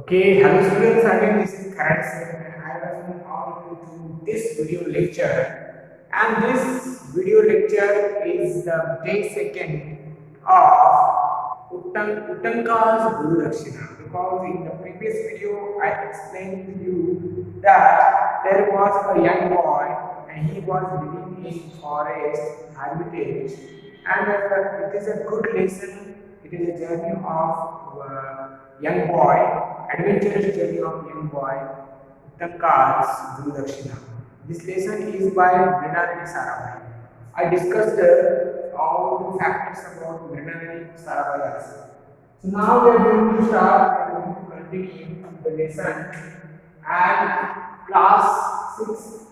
Okay, hello students, again this is Karan sir and I welcome all of you to this video lecture, and this video lecture is the day second of Uttanka's Guru Dakshina, because in the previous video I explained to you that there was a young boy and he was living in forest hermitage, and it is a good lesson. It is a journey of young boy, adventurous journey of young boy, Uttanka's Guru Dakshina. This lesson is by Mrinalini Sarabhai. I discussed all the factors about Mrinalini Sarabhai also. So now we are going to start, we are going to continue the lesson at class 6.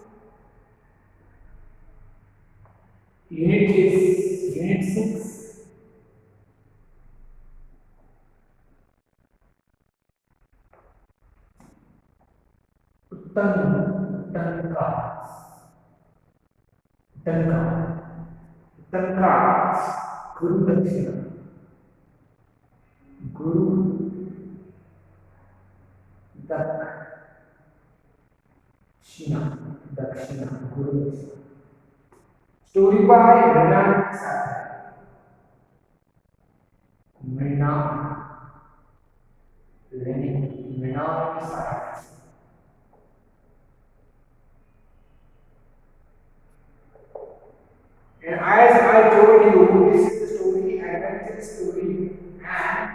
Unit is Unit 6. Uttankas. Uttankas. Guru Dakshina. Guru Dakshina. Dakshina. Guru Dakshina. Story by Mrinalini Sarabhai. Mrinalini Sarabhai. And as I told you, this is the story, adventure story, and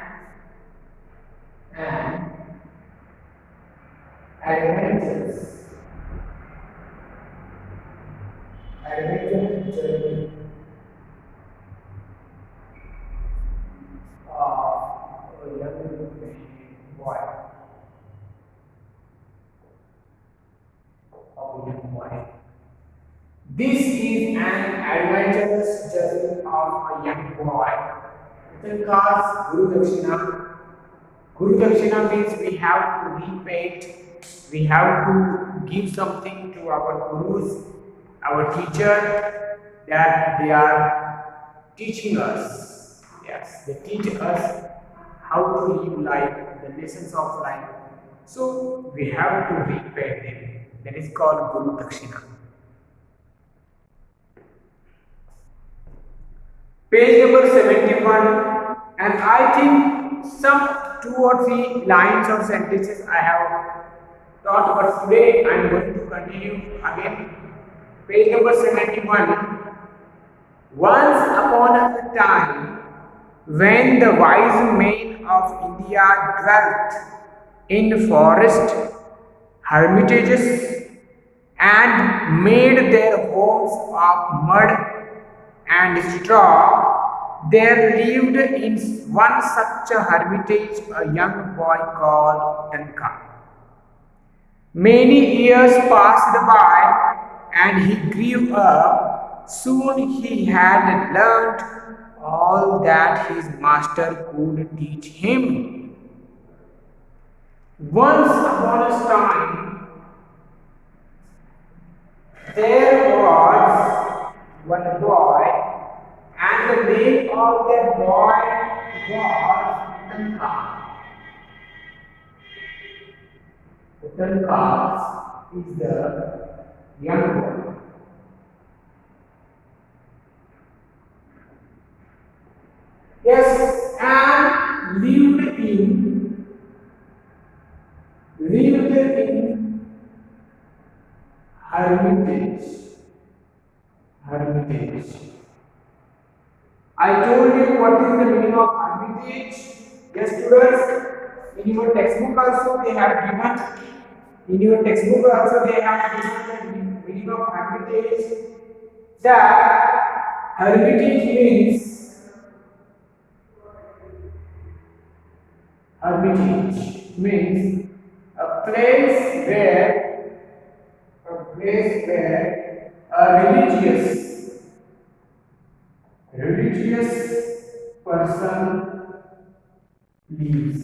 adventure journey of a young boy. This is an adventurous journey of a young boy. Uttanka's Guru Dakshina. Guru Dakshina means we have to repay, we have to give something to our gurus, our teacher, that they are teaching us. Yes, they teach us how to live life, the lessons of life. So we have to repay them. That is called Guru Dakshina. Page number 71, and I think some 2 or 3 lines or sentences I have taught, but today I am going to continue again. Page number 71. Once upon a time, when the wise men of India dwelt in forest hermitages and made their homes of mud and straw, there lived in one such a hermitage a young boy called Uttanka. Many years passed by and he grew up. Soon he had learnt all that his master could teach him. Once upon a time, there was one boy, and the name of that boy was Uttanka. Uttanka is the young boy. Yes, and lived in hermitage. I told you what is the meaning of hermitage. Yes, students, in your textbook also they have given. In your textbook also they have given the meaning of hermitage. That hermitage means a place where a religious person lives.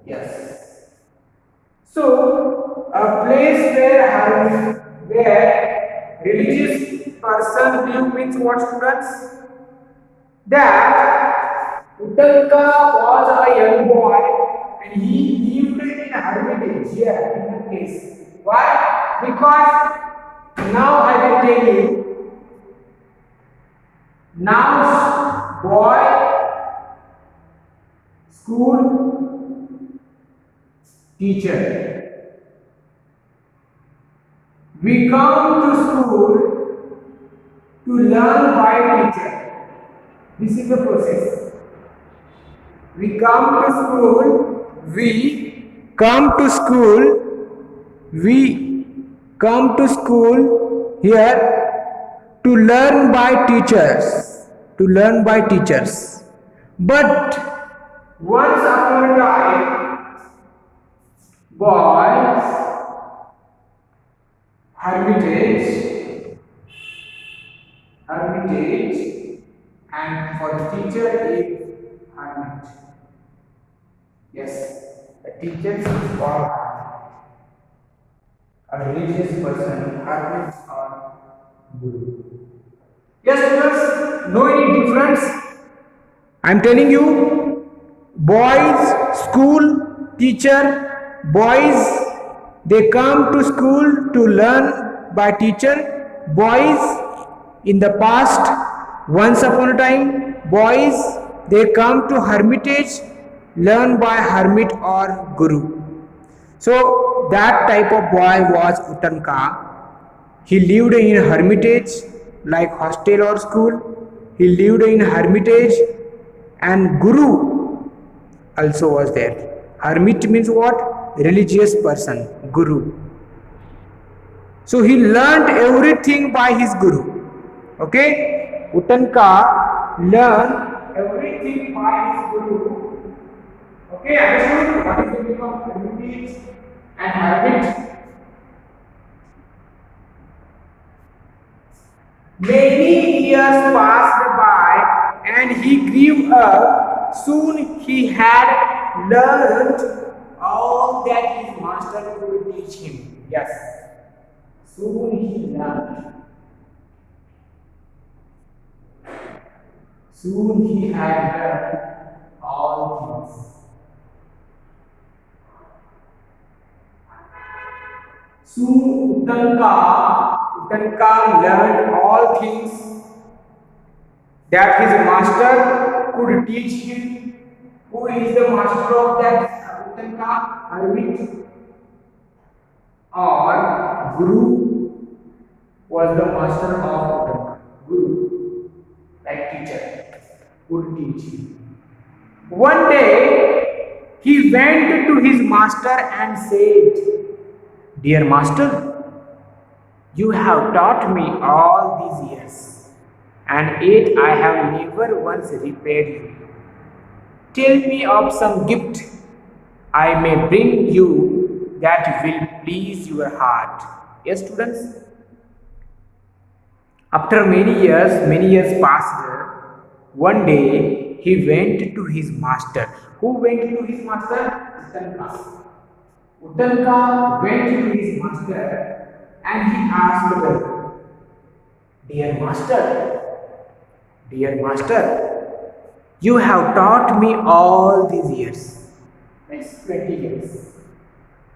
Yes. So a place where religious person live means what, students? That Uttanka was a young boy and he lived in a hermitage here in the place. Why? Because now I will tell you. Now, boy, school, teacher. We come to school to learn by teacher. This is the process. We come to school, we come to school here to learn by teachers. But once upon a time, boys, hermitage, and for the teacher is hermit. Yes, the teacher is called a religious person, hermit or guru. Yes, students, no any difference. I am telling you, boys, school, teacher, boys, they come to school to learn by teacher. Boys, in the past, once upon a time, boys, they come to hermitage, learn by hermit or guru. So that type of boy was Uttanka. He lived in a hermitage like hostel or school. He lived in a hermitage, and guru also was there. Hermit means what? Religious person, guru. So he learned everything by his guru. Okay? Uttanka learned everything by his guru. Okay, understood what is the meaning of hermitage and hermit? Many years passed by and he grew up. Soon he had learned all that his master could teach him. Yes. Soon he learned. Soon he had learned all things. Soon Uttanka learned all things that his master could teach him. Who is the master of that Uttanka? Hermit or Guru was the master of Uttanka. Guru, like teacher, could teach him. One day he went to his master and said, "Dear master, you have taught me all these years, and yet I have never once repaid you. Tell me of some gift I may bring you that will please your heart." Yes, students? After many years passed. One day he went to his master. Who went to his master? Uttanka. Uttanka went to his master and he asked her, Dear master, you have taught me all these years." It's 20 years.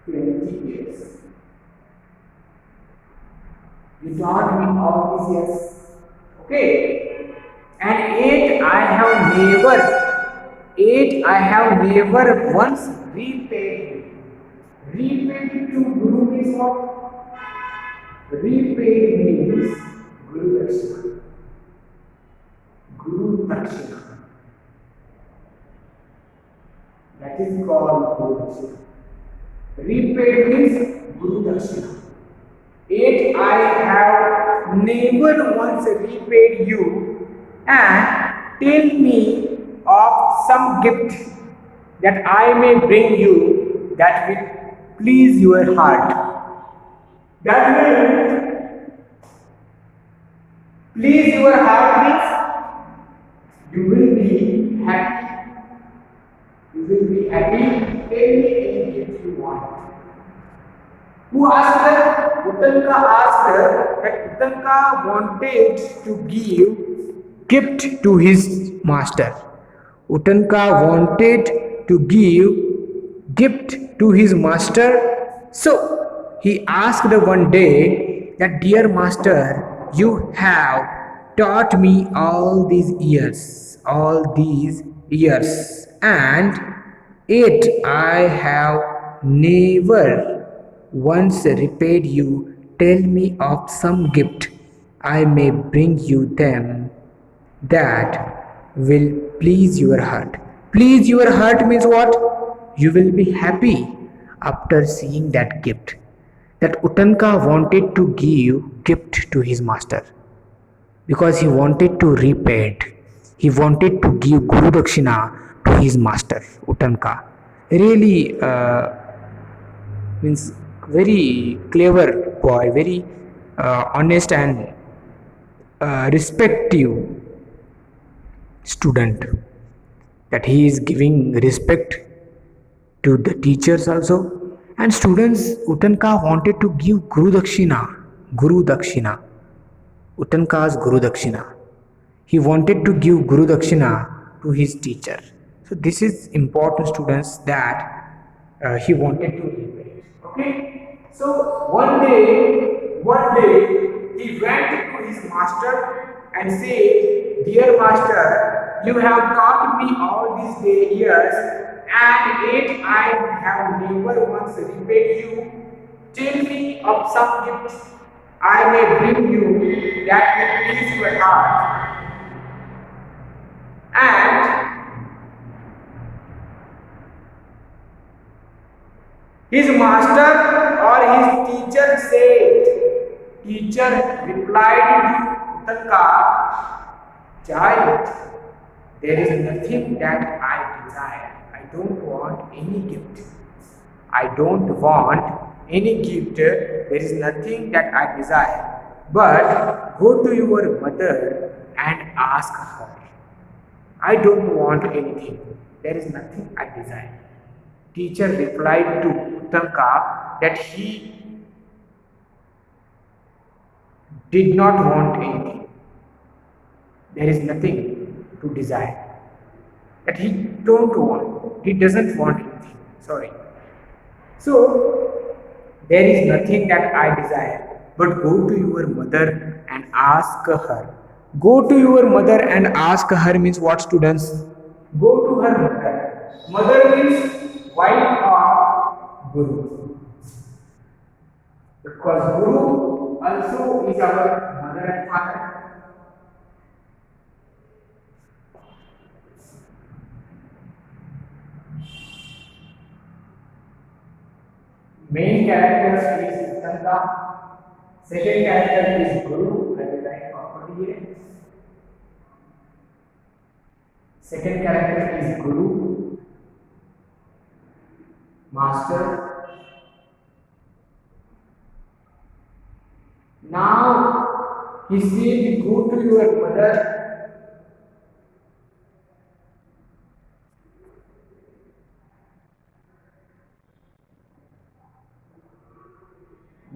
20 years. You taught me all these years. Okay. And yet I have never once repaid you. Repaid to Guru means what? Repaid means Guru Dakshina. Guru Dakshina. That is called Guru Dakshina. Repaid means Guru Dakshina. Yet I have never once repaid you, and tell me of some gift that I may bring you that will please your heart. That will please your heart means you will be happy. You will be happy. Tell me any gift you want. Who asked her? Uttanka asked her that Uttanka wanted to give gift to his master. Uttanka wanted to give gift to his master. So he asked one day that, "Dear master, you have taught me all these years, and yet I have never once repaid you. Tell me of some gift I may bring you them that will please your heart." Please your heart means what? You will be happy after seeing that gift. That Utanka wanted to give gift to his master because he wanted to repay it. He wanted to give Guru Dakshina to his master, Utanka. Really means very clever boy, very honest and respective student, that he is giving respect to the teachers also. And students, Utanka wanted to give Guru Dakshina, Utanka's Guru Dakshina. He wanted to give Guru Dakshina to his teacher. So this is important, students, that he wanted to repay. Okay. So one day he went to his master and said, "Dear master, you have taught me all these years, and yet I have never once repaid you. Tell me of some gift I may bring you that will please your heart." And his master or his teacher said, teacher replied to Utanka, "Child, there is nothing that I desire. I don't want any gift. I don't want any gift. There is nothing that I desire. But go to your mother and ask her. I don't want anything. There is nothing I desire." Teacher replied to Utanka that he did not want anything. There is nothing to desire. That he don't want. He doesn't want anything. Sorry. So there is nothing that I desire. But go to your mother and ask her. Go to your mother and ask her means what, students? Go to her mother. Mother means wife of Guru. Because Guru also is our mother and father. Main character is Utanka. Second character is Guru. I will write properly here. Second character is Guru, master. Now he said, "Go to your mother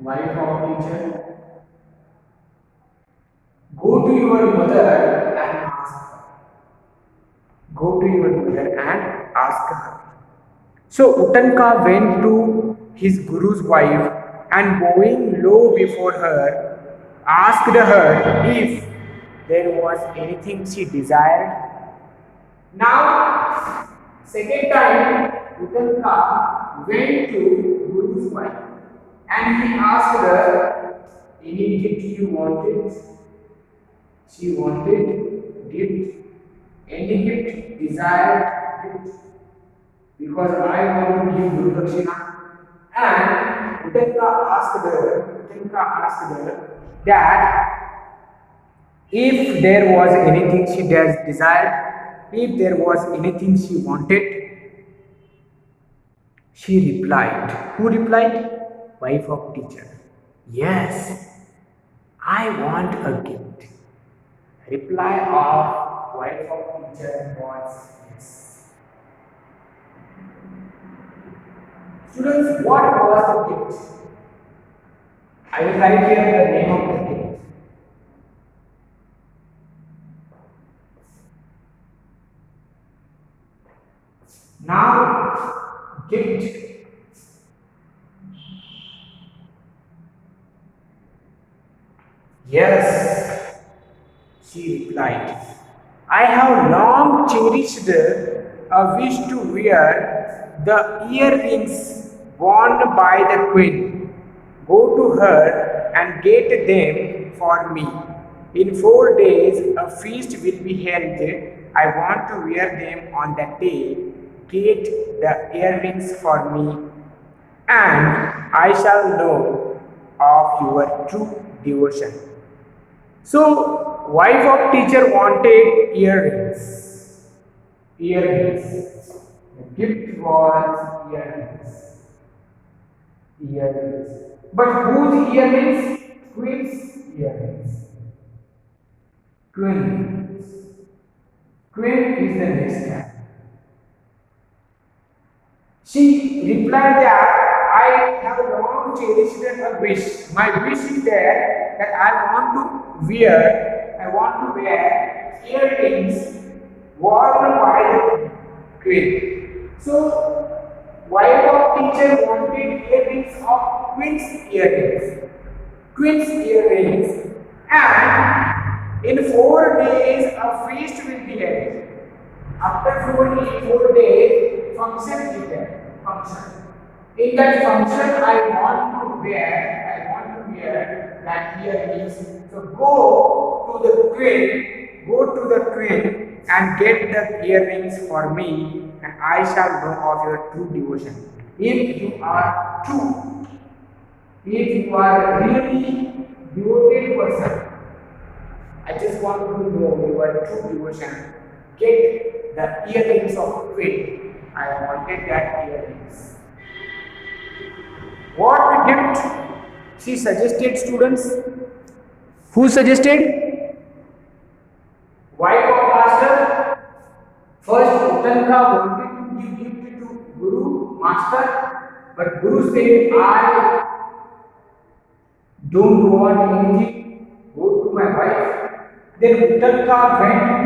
wife of teacher. Go to your mother and ask her. Go to your mother and ask her." So Utanka went to his Guru's wife and bowing low before her, asked her if there was anything she desired. Now, second time, Utanka went to Guru's wife and he asked her, "Any gift you wanted?" She wanted gift, any gift, desired gift, because I want to give Guru Dakshina. And Utanka asked her that if there was anything she desired, if there was anything she wanted. She replied. Who replied? Wife of teacher. "Yes, I want a gift." Reply of wife of teacher was yes. Students, what was the gift? I will write here the name of the gift. Now, gift. Yes, she replied. I have long cherished a wish to wear the earrings worn by the queen. Go to her and get them for me. In 4 days, a feast will be held. I want to wear them on that day. Get the earrings for me, and I shall know of your true devotion. So, wife of teacher wanted earrings. Earrings. The gift was earrings. Earrings. But whose earrings? Queen's earrings. Queen. Queen is the next step. She replied that I have long cherished a wish. My wish is that I want to wear earrings worn by the queen. So, wife of teacher wanted earrings of queen's earrings. Queen's earrings. And in 4 days, a feast will be held. After 4 days, function is there. Function. In that function, I want to wear that earrings. So go to the queen and get the earrings for me, and I shall know of your true devotion. If you are true, if you are really devoted person, I just want to know your true devotion. Get the earrings of queen. I wanted that earrings. What gift she suggested, students? Who suggested? Wife of master. First, Uttanka wanted to give gift to Guru, master, but Guru said, I don't want anything. Go to my wife. Then Uttanka went to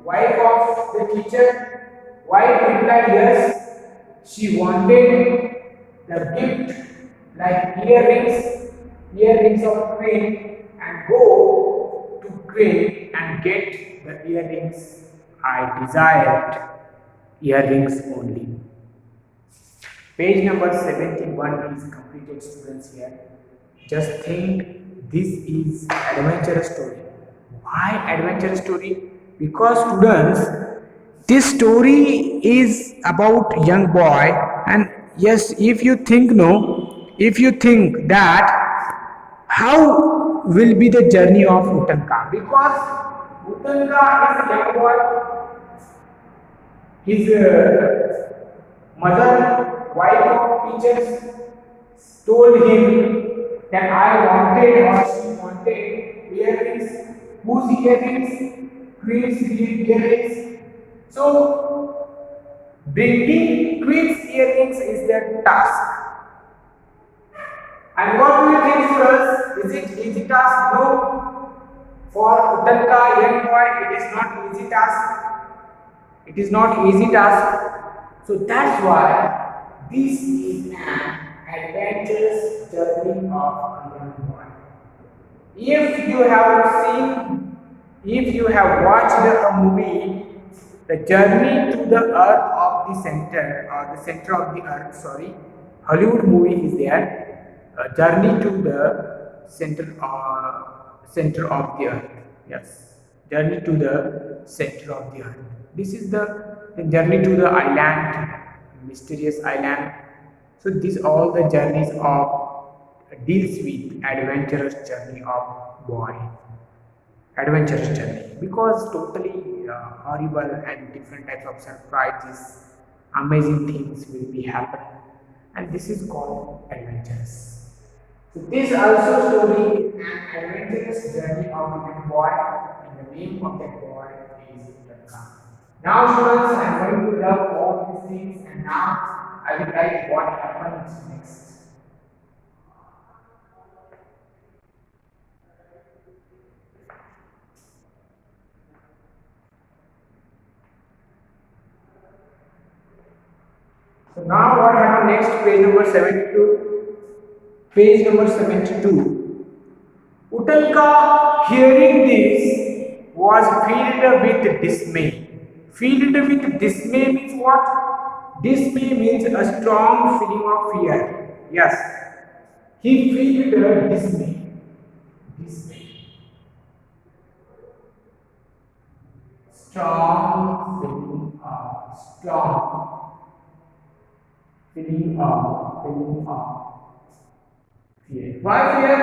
wife of the teacher. Wife replied yes. She wanted the gift like earrings of queen, and go to queen and get the earrings I desired, earrings only. Page number 71 is completed, students. Here just think, this is adventurous story. Why adventurous story? Because, students, this story is about young boy, and yes, if you think that how will be the journey of Uttanka, because Uttanka is a young boy. His mother, wife of teachers, told him that I wanted, or she wanted earrings. Whose earrings? Queen's earrings. So, bringing queen's earrings is their task. And what do you think, students? Is it easy task? No. For Uttanka, young boy, it is not easy task. It is not easy task. So that's why this is an adventurous journey of a young boy. If you have watched a movie, the journey to the earth of the center, or the center of the earth, sorry, Hollywood movie is there, journey to the center of the earth. Yes, journey to the center of the earth. This is the journey to the island, mysterious island. So these all the journeys of deals with adventurous journey of boy, adventurous journey, because totally horrible and different types of surprises, amazing things will be happening, and this is called adventurous. So this also story is an adventurous journey of a young boy, and the name of that boy is Uttanka. Now, students, I am going to love all these things, and now I will write what happens next. So now what happened next? Page number 72. Page number 72. Utanka, hearing this, was filled with dismay. Filled with dismay means what? Dismay means a strong feeling of fear. Yes. He felt dismay. Dismay. Strong feeling of fear. Why fear?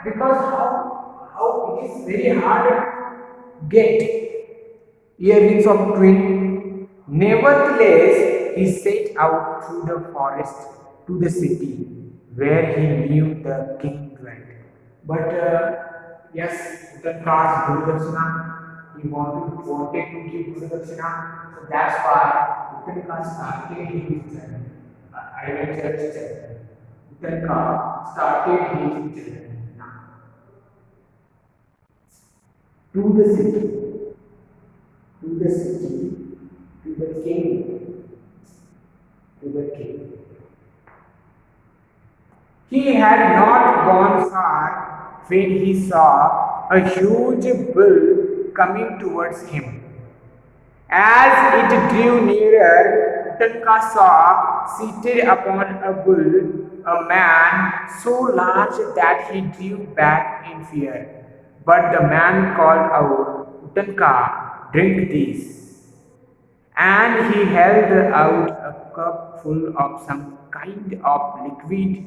Because how it is very hard to get earrings of twin. Nevertheless, he set out through the forest to the city where he knew the king dwelt. But yes, Utanka's Guru Dakshina, he wanted to give Guru Dakshina, so that's why Utanka started his journey. Adventure journey. Utanka started his journey to the city, to the city, to the king, to the king. He had not gone far when he saw a huge bull coming towards him. As it drew nearer, Utanka saw seated upon a bull a man so large that he drew back in fear. But the man called out, Utanka, drink this. And he held out a cup full of some kind of liquid.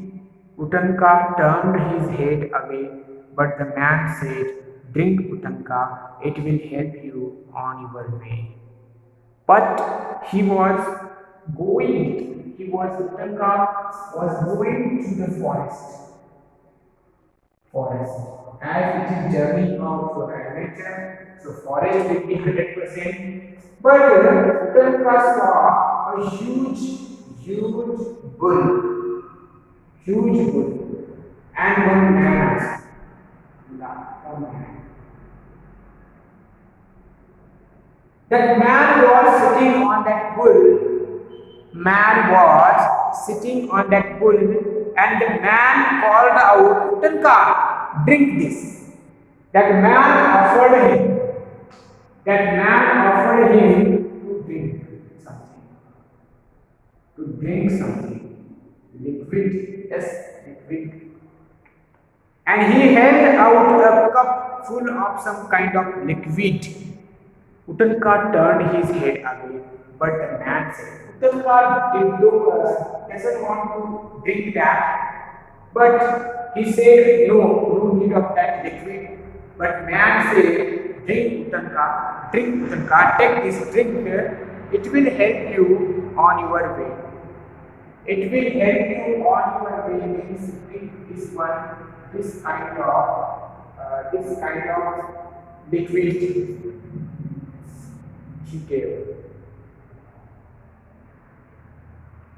Utanka turned his head away, but the man said, Drink, Utanka, it will help you on your way. But Utanka was going to the forest. As it is journey of adventure, so forest will be 100%. But Utanka saw a huge bull, and one man. That man was sitting on that bull. And the man called out, Utanka, drink this. That man offered him to drink something. Liquid, yes, liquid. And he held out a cup full of some kind of liquid. Utanka turned his head away, but the man said, Utanka doesn't want to drink that. But he said, no need of that liquid. But man said, drink Utanka, take this drink here. It will help you on your way. It will help you on your way. Means drink this kind of liquid. He gave.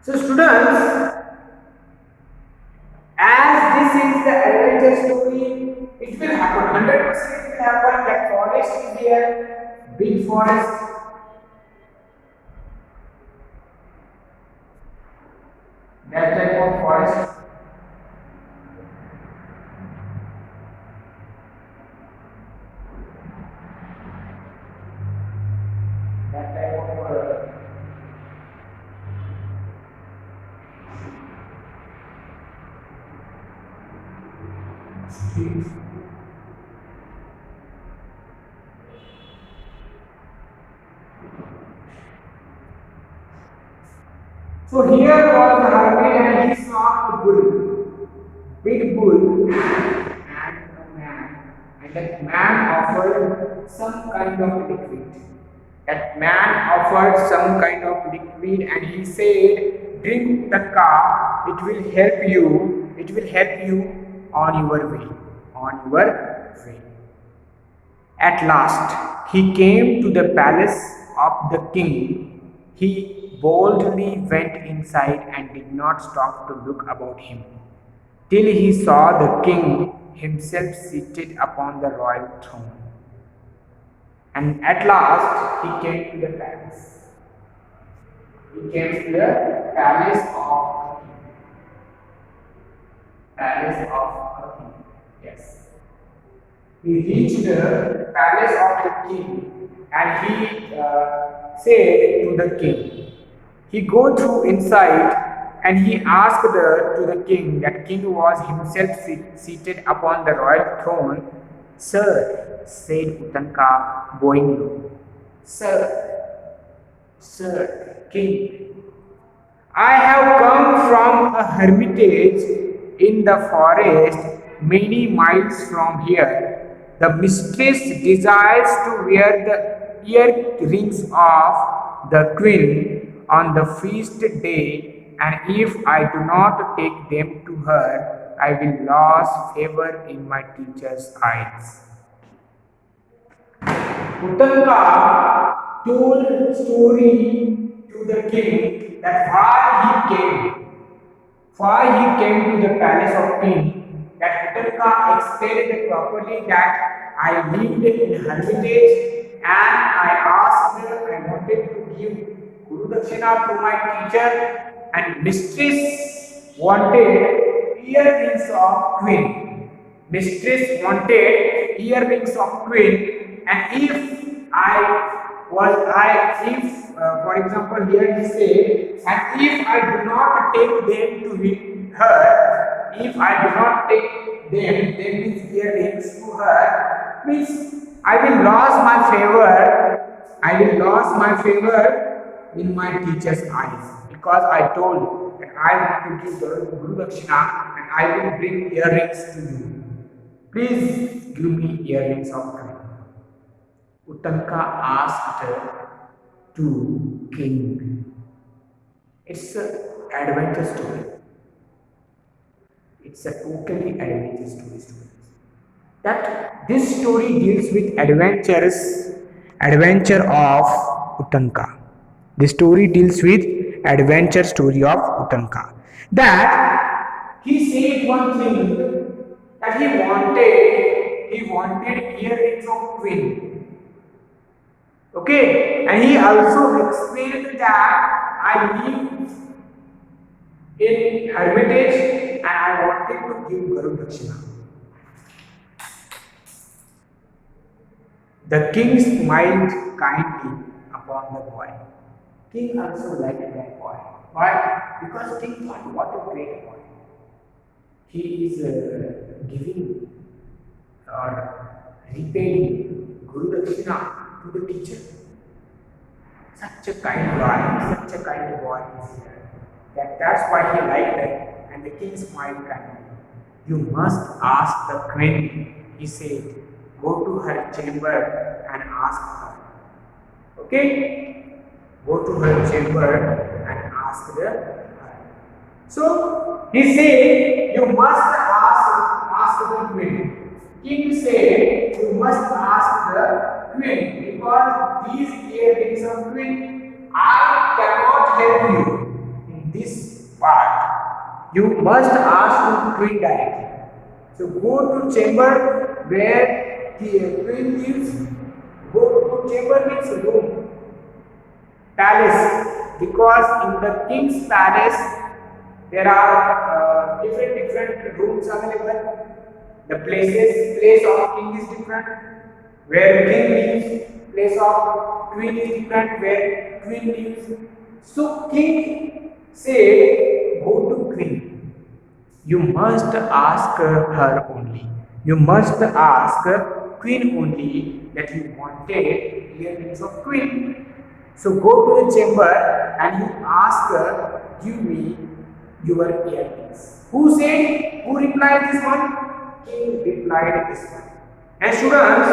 So students, as this is the adventure story, it will happen. 100% it will happen. That forest is there, big forest. That type of forest. So here was the hermit and he saw a bull, big bull, and a man. And that man offered some kind of liquid. And he said, drink the car, it will help you on your way. At last, he came to the palace of the king. He boldly went inside and did not stop to look about him, till he saw the king himself seated upon the royal throne. And at last, he came to the palace. He came to the palace of a king. Yes. He reached the palace of the king and he said to the king, he go through inside and he asked to the king, that king was himself seated upon the royal throne. Sir, said Utanka, bowing low. Sir, king, I have come from a hermitage in the forest many miles from here. The mistress desires to wear the earrings of the queen on the feast day, and if I do not take them to her, I will lose favor in my teacher's eyes. Utanka told story to the king that why he came to the palace of king. That Utanka explained properly that I lived in hermitage and I wanted to give Guru Dakshina to my teacher, and mistress wanted earrings of queen. Mistress wanted earrings of queen, and for example, here he say, and if I do not take them to her, if I do not take them, these earrings to her, means I will lose my favor. I will lose my favor in my teacher's eyes, because I told that I want to give the Guru Dakshina and I will bring earrings to you. Please give me earrings of queen. Utanka asked to king. It's an adventure story. It's a totally adventure story. That this story deals with adventure of Utanka. The story deals with adventure story of Utanka. That he said one thing, that he wanted earrings of queen. Okay, and he also explained that I live in hermitage and I wanted to give Guru Dakshina. The king smiled kindly upon the boy. King also liked that boy. Why? Because king thought, what a great boy. He is giving or repaying Guru Dakshina to the teacher. Such a kind boy is here. That's why he liked it, and the king smiled kindly. You must ask the queen, he said. Go to her chamber and ask her. Okay? Go to her chamber and ask her. So he said, you must ask the queen. King said, you must ask the queen, because these earrings of queen, I cannot help you in this part. You must ask the queen directly. So go to chamber where the queen lives. Go to chamber means room, palace, because in the king's palace there are different rooms available. The place of king is different, where king lives. Place of queen is different, where queen lives. So king said, go to queen. You must ask her only. You must ask queen only that you wanted earrings of queen. So go to the chamber and you ask her, give me your earrings. Who replied this one? King replied this one. And students,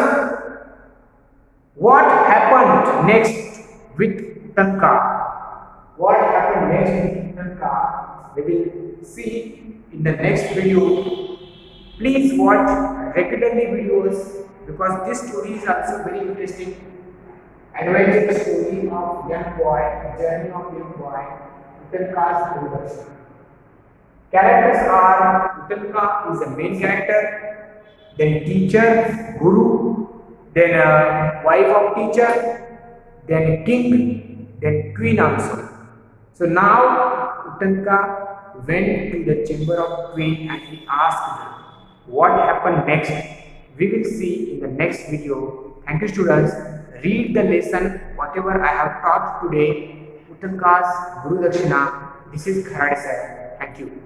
what happened next with Utanka? What happened next with Utanka? We will see in the next video. Please watch regularly videos, because this story is also very interesting. Adventure story of young boy, journey of young boy, Utanka's introduction. Characters are, Utanka is the main character, then teacher, guru, then wife of teacher, then king, then queen also. So now Uttanka went to the chamber of queen and he asked her what happened next. We will see in the next video. Thank you students. Read the lesson whatever I have taught today. Uttanka's Guru Dakshina. This is Kharade sir. Thank you.